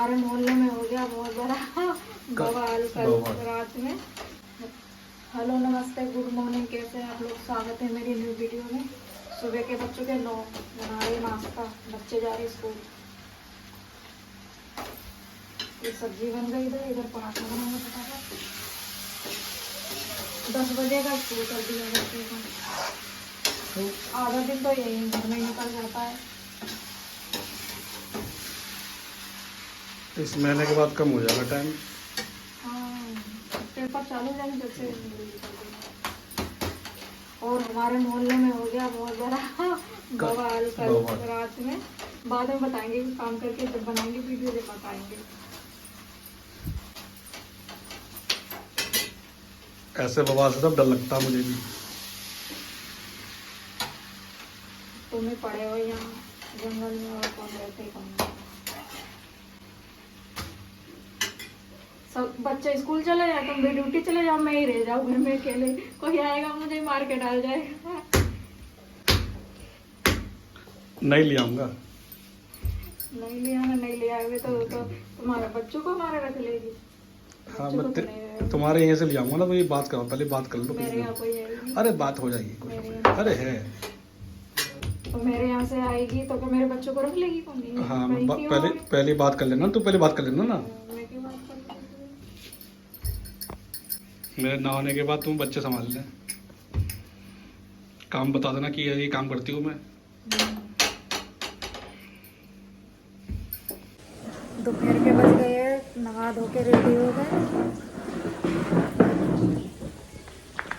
हमारे मोहल्ले में हो गया बहुत बड़ा बवाल कल रात में। हेलो नमस्ते गुड मॉर्निंग, कैसे हैं आप लोग? स्वागत है मेरी न्यू वीडियो में। सुबह के बच्चों के 9 बना रहे नाश्ता, बच्चे जा रहे स्कूल। ये सब्जी बन गई इधर, इधर पराठा बनाऊंगा फटाफट। 10 बजे का स्कूल कर दिया बच्चे को। आधा दिन तो यही घर में निकल जाता है। इस महीने के बाद कम हो जाएगा टाइम। हाँ, पेपर चालू हो जाएंगे जब से। और हमारे मोहल्ले में हो गया बहुत बड़ा बवाल कल रात में। बाद में बताएंगे, काम करके जब बनाएंगे वीडियो जब बताएंगे। ऐसे बवाल से सब डर लगता है मुझे भी। तुम्हें पड़े हो यहाँ जंगल में, और कौन रहते कौन? सब बच्चे स्कूल चले जाए, तुम भी ड्यूटी चले जाओ, मैं ही रह जाऊँ घर में अकेले। कोई आएगा मुझे मार के डाल जाएगा। नहीं ले आऊंगा। नहीं ले आना, नहीं ले आए तो तुम्हारे बच्चों को हमारे रख लेगी। हाँ, मैं तुम्हारे यहाँ से ले आऊंगा ना। तो ये बात करो, पहले बात कर लो। मेरे यहाँ कोई है? अरे बात हो जाएगी। अरे है तो मेरे यहाँ से आएगी तो क्या मेरे बच्चों को रख लेगी? कौन नहीं? हाँ, पहले बात कर लेना। तो पहले बात कर लेना ना। मैं क्यों बात कर? मेरे ना होने के बाद तुम बच्चे संभाल लें। काम बता देना कि ये काम करती हूँ मैं। दोपहर के बज गए, नहा धो के रेडी हो गए।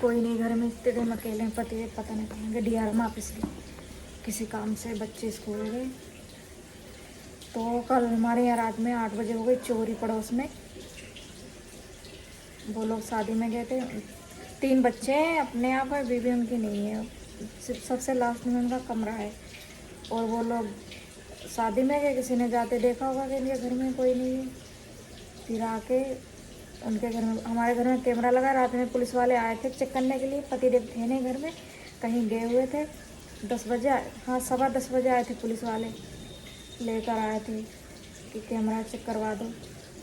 कोई नहीं घर में, इतने दिन अकेले पति पता नहीं कहेंगे डीआरएम ऑफिस में किसी काम से। बच्चे स्कूल गए। तो कल हमारे यहाँ रात में 8 बजे हो गई चोरी पड़ोस में। वो लोग शादी में गए थे। 3 बच्चे हैं, अपने आप है, बीवी उनकी नहीं है। सिर्फ सबसे लास्ट में उनका कमरा है। और वो लोग शादी में गए, किसी ने जाते देखा होगा कि इनके घर में कोई नहीं है। फिर आके उनके घर में, हमारे घर में कैमरा लगा। रात में पुलिस वाले आए थे चेक करने के लिए। पतिदेव थे नहीं घर में, कहीं गए हुए थे। 10 बजे, हाँ 10:15 बजे आए थे पुलिस वाले, लेकर आए थे कि कैमरा चेक करवा दो।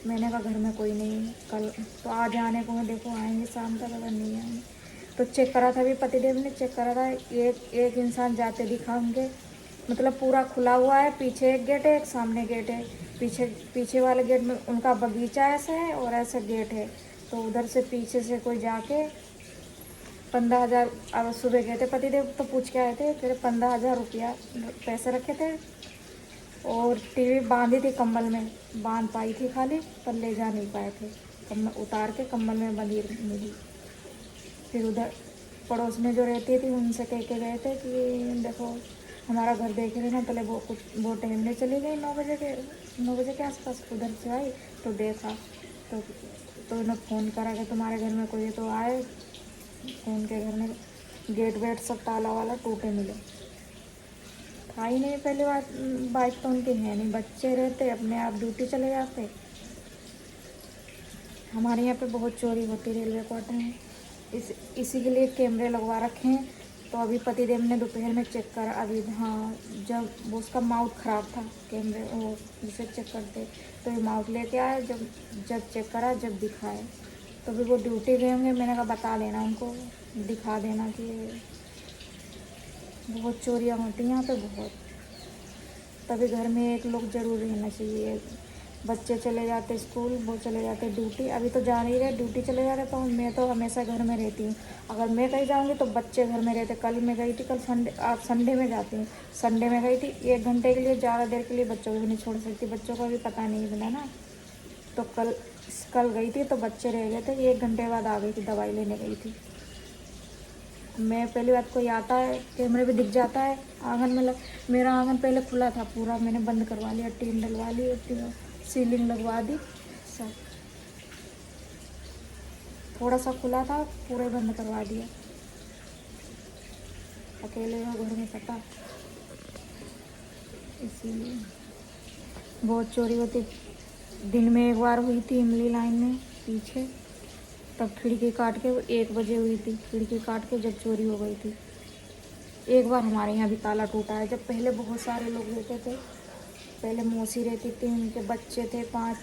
मैंने कहा घर में कोई नहीं है, कल तो आज आने को मैं देखो आएंगे शाम तक, अगर नहीं आएंगे तो चेक करा था। अभी पतिदेव ने चेक करा था। एक इंसान जाते दिखा उनके, मतलब पूरा खुला हुआ है। पीछे एक गेट है, एक सामने गेट है। पीछे वाले गेट में उनका बगीचा ऐसा है और ऐसा गेट है। तो उधर से पीछे से कोई जाके 15,000, अब सुबह गए थे पतिदेव तो पूछ के आए थे, फिर 15,000 रुपया पैसे रखे थे। और टीवी बांधी थी कम्बल में, बांध पाई थी खाली, पर ले जा नहीं पाए थे। कम्बल उतार के कम्बल में बंधी मिली। फिर उधर पड़ोस में जो रहती थी उनसे कह के गए थे कि देखो हमारा घर देख रहे ना। पहले वो टहलने चली गई 9 बजे के आसपास। उधर से आई तो देखा, तो उन्हें फ़ोन करा कि तुम्हारे घर में कोई है। तो आए, उनके घर में गेट वेट सब ताला वाला टूटे मिले। था ही नहीं पहली बाइक तो उनकी है नहीं, बच्चे रहते अपने आप ड्यूटी चले जाते। हमारे यहाँ पे बहुत चोरी होती रेलवे क्वार्टर में, इसी के लिए कैमरे लगवा रखे हैं। तो अभी पतिदेव ने दोपहर में चेक करा। अभी हाँ, जब वो उसका माउथ ख़राब था, कैमरे वो जिसे चेक करते, तो ये माउथ लेके आए। जब चेक करा, जब दिखाए तो भी वो ड्यूटी गए होंगे। मैंने कहा बता देना उनको, दिखा देना कि बहुत चोरियाँ होती हैं यहाँ पे बहुत। तभी घर में एक लोग ज़रूर रहना चाहिए। बच्चे चले जाते स्कूल, वो चले जाते ड्यूटी। अभी तो जा नहीं रहे, ड्यूटी चले जा रहे। तो मैं तो हमेशा घर में रहती हूँ। अगर मैं कहीं जाऊँगी तो बच्चे घर में रहते। कल मैं गई थी, कल संडे में जाती हूँ। संडे में गई थी 1 घंटे के लिए, ज़्यादा देर के लिए बच्चों को भी नहीं छोड़ सकती, बच्चों को भी पता नहीं बना ना। तो कल गई थी तो बच्चे रह गए थे। 1 घंटे बाद आ गई थी, दवाई लेने गई थी मैं। पहली बात कोई आता है, कैमरे भी दिख जाता है आंगन में। मेरा आंगन पहले खुला था पूरा, मैंने बंद करवा लिया, टीन डलवा ली, सीलिंग लगवा दी सब। थोड़ा सा खुला था, पूरा बंद करवा दिया। अकेले हो घर में, पता, इसीलिए बहुत चोरी होती। दिन में एक बार हुई थी इमली लाइन में पीछे, तब खिड़की काट के 1 बजे हुई थी। खिड़की काट के जब चोरी हो गई थी। एक बार हमारे यहाँ भी ताला टूटा है, जब पहले बहुत सारे लोग रहते थे पहले मौसी रहती थी, उनके बच्चे थे 5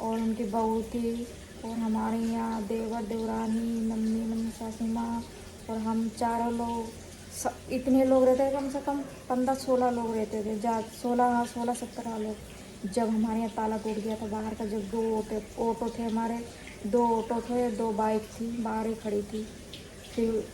और उनकी बहू थी, और हमारे यहाँ देवर देवरानी मम्मी सासू माँ और हम चारों लोग, इतने लोग रहते थे, कम से कम 15-16 लोग रहते थे, 16-17 लोग। जब हमारे यहाँ ताला टूट गया था बाहर का, जब 2 ऑटो थे हमारे, 2 ऑटो थे, 2 बाइक थी बाहर ही खड़ी थी। फिर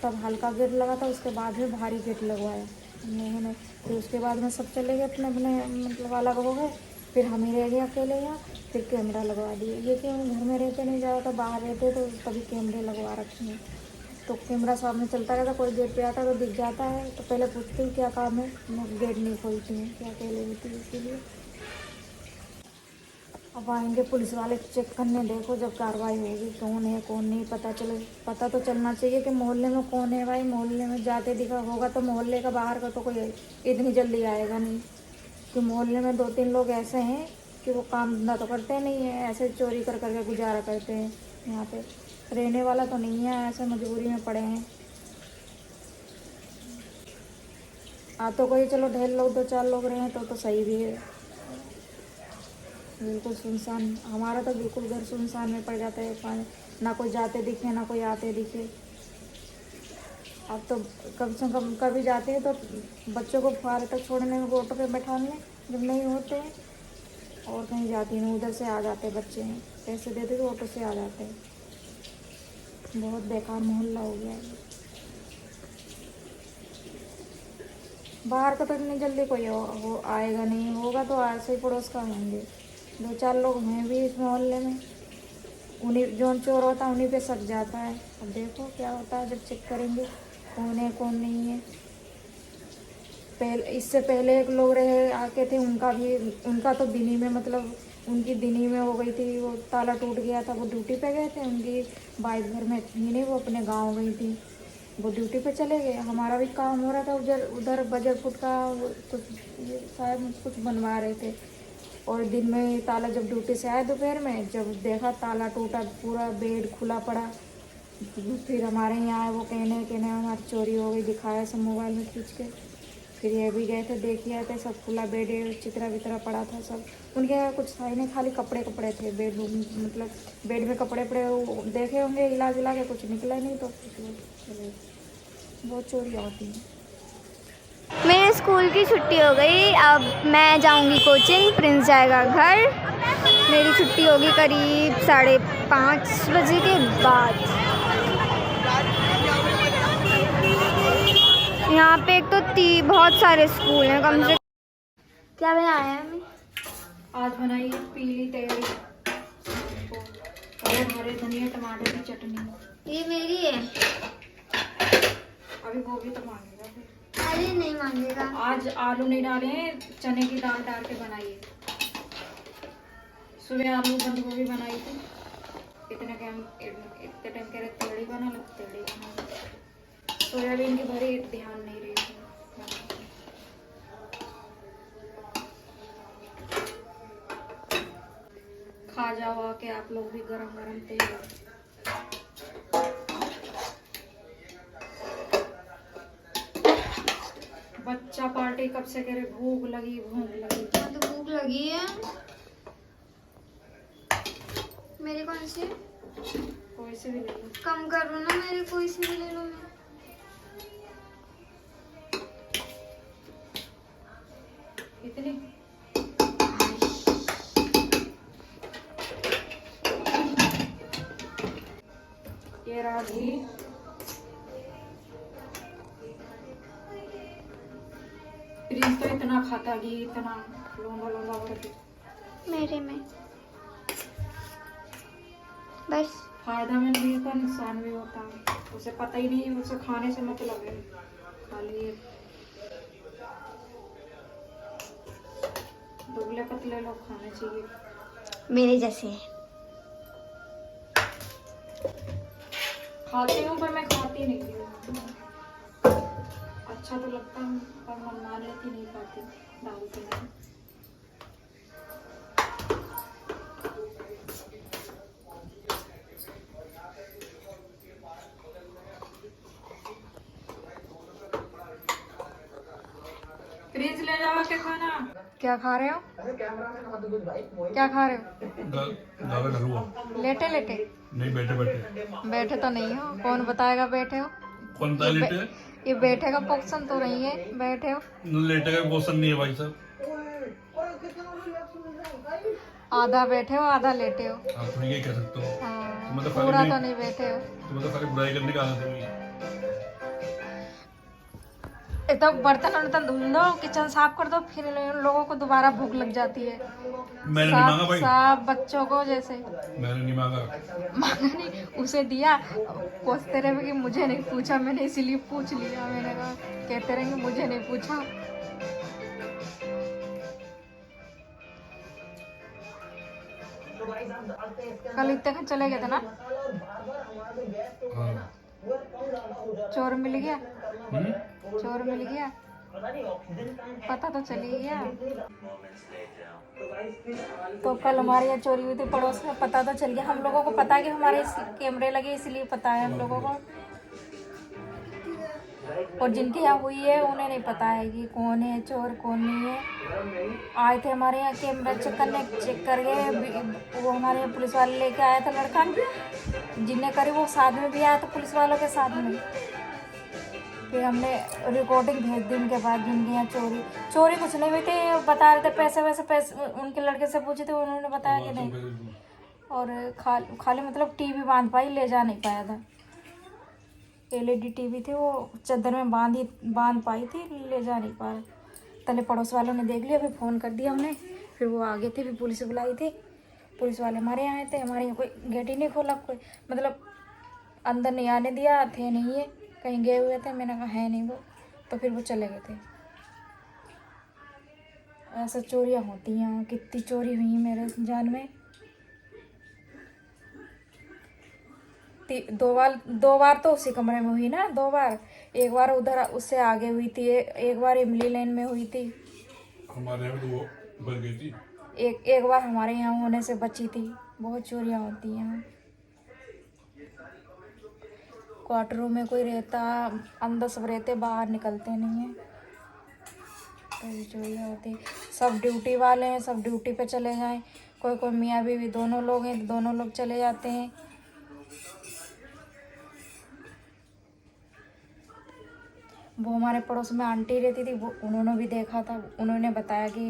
तब हल्का गेट लगा था, उसके बाद में भारी गेट लगवाया हम लोगों ने। फिर उसके बाद में सब चले गए अपने अपने, मतलब अलग हो गए। फिर हम ही रह गए अकेले यहाँ। फिर कैमरा लगवा दिए, ये कि हम घर में रहते नहीं ज़्यादा, बाहर रहते तो तभी कैमरे लगवा रखे हैं। तो कैमरा सामने चलता रहता, कोई गेट पे आता तो दिख जाता है, तो पहले पूछती हूँ क्या काम है, मैं गेट नहीं खोलती हूँ, क्या अकेले होती है इसीलिए। अब आएंगे पुलिस वाले चेक करने, देखो जब कार्रवाई होगी कौन है कौन नहीं पता तो चलना चाहिए कि मोहल्ले में कौन है भाई। मोहल्ले में जाते दिखा होगा तो मोहल्ले का बाहर का तो कोई इतनी जल्दी आएगा नहीं, कि मोहल्ले में 2-3 लोग ऐसे हैं कि वो काम धंधा तो करते नहीं है, ऐसे चोरी कर करके गुजारा करते हैं। यहाँ पे रहने वाला तो नहीं है, ऐसे मजबूरी में पड़े हैं। तो कोई चलो ढेर लोग 2-4 लोग रहे तो सही भी है। बिल्कुल सुनसान, हमारा तो बिल्कुल घर सुनसान में पड़ जाता है, ना कोई जाते दिखे ना कोई आते दिखे। अब तो कम से कम कभी जाते हैं तो बच्चों को फुहारे तक छोड़ने में, ऑटो पे बैठाने जब नहीं होते हैं, और कहीं जाती नहीं, उधर से आ जाते बच्चे हैं, पैसे देते तो ऑटो से आ जाते हैं। बहुत बेकार मोहल्ला हो गया है। बाहर का तो इतनी जल्दी कोई आएगा नहीं, होगा तो ऐसे ही पड़ोस का होंगे, 2-4 लोग हैं भी इस मोहल्ले में, उन्हीं जो चोर होता है उन्हीं पे सक जाता है। अब देखो क्या होता है जब चेक करेंगे कौन है कौन नहीं है। इससे पहले एक लोग रहे आके थे, उनका तो दिनी में, मतलब उनकी दिनी में हो गई थी, वो ताला टूट गया था, वो ड्यूटी पे गए थे, उनकी वाइफ घर में थी नहीं, वो अपने गाँव गई थी, वो ड्यूटी पे चले गए। हमारा भी काम हो रहा था उधर बजर फुट का कुछ, शायद कुछ बनवा रहे थे, और दिन में ताला जब ड्यूटी से आए दोपहर में, जब देखा ताला टूटा, पूरा बेड खुला पड़ा। फिर हमारे यहाँ आए, वो कहने हमारी चोरी हो गई, दिखाया सब मोबाइल में खींच के। फिर ये भी गए थे, देख आए थे, सब खुला बेड, चित्रा वितरा पड़ा था सब। उनके यहाँ कुछ था ही नहीं, खाली कपड़े थे बेड, मतलब बेड में कपड़े पड़े, वो देखे होंगे इलाज के, कुछ निकला नहीं तो चले। बहुत चोरी होती है। मेरे स्कूल की छुट्टी हो गई, अब मैं जाऊंगी कोचिंग, प्रिंस जाएगा घर। मेरी छुट्टी होगी करीब 5:30 बजे के बाद। यहाँ पे एक तो बहुत सारे स्कूल हैं, कम से क्या बनाया है हमें? आज बनाई है पीली तेड़ी और हरे धनिया टमाटर की चटनी। ये मेरी है। अभी गोभी तो मांगेगा फिर। अरे नहीं मांगेगा। आज आलू नहीं डाले हैं, चने की दाल डाल के बनाई है। सुबह आलू बंद गोभी बनाई थी, इतने टाइम कह रहे तेड़ी बना लो, तेड़ी बना लो। सोयाबीन की भरी ध्यान नहीं रही थी। खा जाओ आके आप लोग भी गरम गरम तेल। बच्चा पार्टी कब से कह रहे भूख लगी। हाँ तो भूख लगी है। मेरी कौन सी? कोई से भी ले लो। कम करो ना, मेरी कोई सी भी ले लो। मैं इतनी ये रहा घी। प्रिंस तो इतना खाता घी, इतना लौंगा लौंगा करके। मेरे में बस फायदा में भी होता, नुकसान भी होता है, उसे पता ही नहीं, उसे खाने से मतलब है, खाली दुबले पतले लोग खाने चाहिए। मेरे जैसे है। खाती हूँ पर मैं खाती नहीं हूँ। अच्छा तो लगता है पर मन मान लेती, नहीं खाती, डालती नहीं। फ्रिज ले जाओ के खाना। क्या खा रहे हो? क्या खा रहे हो? लेटे लेटे? नहीं, बैठे बैठे। बैठे तो नहीं हो, कौन बताएगा बैठे हो? कौन सा लेटे? ये बैठे का पोक्सन तो नहीं है, बैठे हो। लेटे का क्वेश्चन नहीं है भाई साहब। आधा बैठे हो आधा लेटे हो। आप तो ये कह सकते हो। हाँ, मतलब पूरा तो नहीं बैठे हो। तुम्हें तो खाली बुराई करने का आदत है। तो बर्तन वर्तन धुल दो, किचन साफ कर दो, फिर लोगों को दोबारा भूख लग जाती है। मैंने नहीं मांगा भाई। सब बच्चों को जैसे मैंने नहीं मांगा। मांगा नहीं, उसे दिया। कोसते रहे कि मुझे नहीं पूछा, मैंने इसीलिए पूछ लिया। मैंने कहा कहते रहेंगे मुझे नहीं पूछा। कल इतने चले गए थे ना, हाँ। चोर मिल गया। चोर मिल गया, पता तो चल ही गया। तो कल हमारे यहाँ चोरी हुई थी पड़ोस में, पता तो चल गया। हम लोगों को पता है कि हमारे कैमरे लगे, इसलिए पता है हम लोगों को। और जिनके यहाँ हुई है उन्हें नहीं पता है कि कौन है चोर कौन नहीं है। आए थे हमारे यहाँ कैमरा चेक करने, चेक कर गए। वो हमारे यहाँ पुलिस वाले लेके आया था लड़का, जिन्हें करी वो साथ में भी आया था पुलिस वालों के साथ में। फिर हमने रिकॉर्डिंग भेज दी उनके बाद। जिनके यहाँ चोरी कुछ नहीं हुई थी, बता रहे थे पैसे उनके लड़के से पूछे थे, उन्होंने बताया कि नहीं। और खाली मतलब टीवी बांध पाई, ले जा नहीं पाया था। LED टीवी थी, वो चादर में बांध पाई थी, ले जा नहीं पाया। तले पड़ोस वालों ने देख लिया, फिर फ़ोन कर दिया हमने। फिर वो आगे थे, फिर पुलिस बुलाई थी। पुलिस वाले हमारे यहाँ आए थे। हमारे यहाँ कोई गेट ही नहीं खोला, कोई मतलब अंदर नहीं आने दिया। थे नहीं है, कहीं गए हुए थे। मैंने कहा है नहीं वो, तो फिर वो चले गए थे। ऐसा चोरियाँ होती हैं, कितनी चोरी हुई मेरे जान में। दो बार तो उसी कमरे में हुई ना, 2 बार। एक बार उधर उससे आगे हुई थी, एक बार इमली लाइन में हुई थी। हमारे यहाँ तो वो बच गई थी। एक बार हमारे यहाँ होने से बची थी। बहुत चोरियाँ होती हैं यहाँ। क्वार्टरों में कोई रहता, अंदर सब रहते, बाहर निकलते नहीं हैं, तो चोरियाँ होती। सब ड्यूटी वाले हैं, सब ड्यूटी पे चले जाएं। कोई मियाँ बीवी दोनों लोग हैं, दोनों लोग चले जाते हैं। वो हमारे पड़ोस में आंटी रहती थी, वो उन्होंने भी देखा था। उन्होंने बताया कि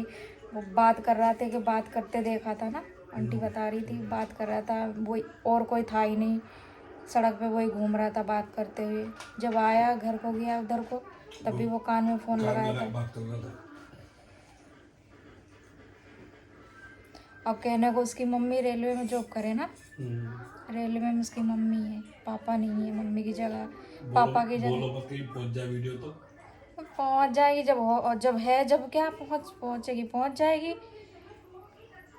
वो बात कर रहा था, कि बात करते देखा था ना। आंटी बता रही थी बात कर रहा था वही, और कोई था ही नहीं सड़क पे, वही घूम रहा था बात करते हुए। जब आया घर को गया उधर को, तभी वो कान में फ़ोन लगाया था। बात कर रहा था। अब कहने को उसकी मम्मी रेलवे में जॉब करे ना, रेलवे में उसकी मम्मी है, पापा नहीं है। मम्मी की जगह पापा की जगह पहुंच जाए वीडियो तो पहुंच जाएगी। जब क्या पहुंचेगी, पहुंच जाएगी।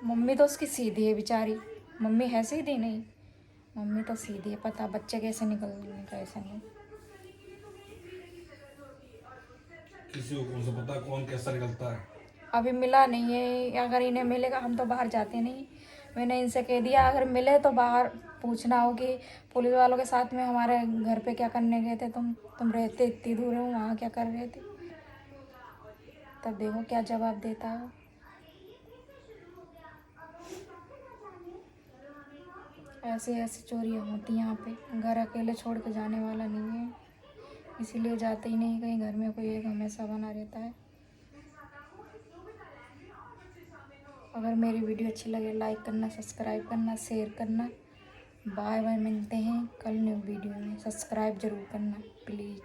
मम्मी तो उसकी सीधी है बेचारी। मम्मी है सीधी नहीं, मम्मी तो सीधी है। पता बच्चे कैसे निकलने कैसे नहीं। किसी को कौन सा पता कौन कैसा निकलता है। अभी मिला नहीं है, अगर इन्हें मिलेगा, हम तो बाहर जाते नहीं। मैंने इनसे कह दिया अगर मिले तो बाहर पूछना हो कि पुलिस वालों के साथ में हमारे घर पे क्या करने गए थे, तुम रहते इतनी दूर हो, वहाँ क्या कर रहे थे। तब देखो क्या जवाब देता है। ऐसे चोरियाँ होती हैं यहाँ पे। घर अकेले छोड़ के जाने वाला नहीं है, इसीलिए जाते ही नहीं कहीं। घर में कोई एक हमेशा बना रहता है। अगर मेरी वीडियो अच्छी लगे लाइक करना, सब्सक्राइब करना, शेयर करना। बाय बाय, मिलते हैं कल न्यू वीडियो में। सब्सक्राइब ज़रूर करना प्लीज़।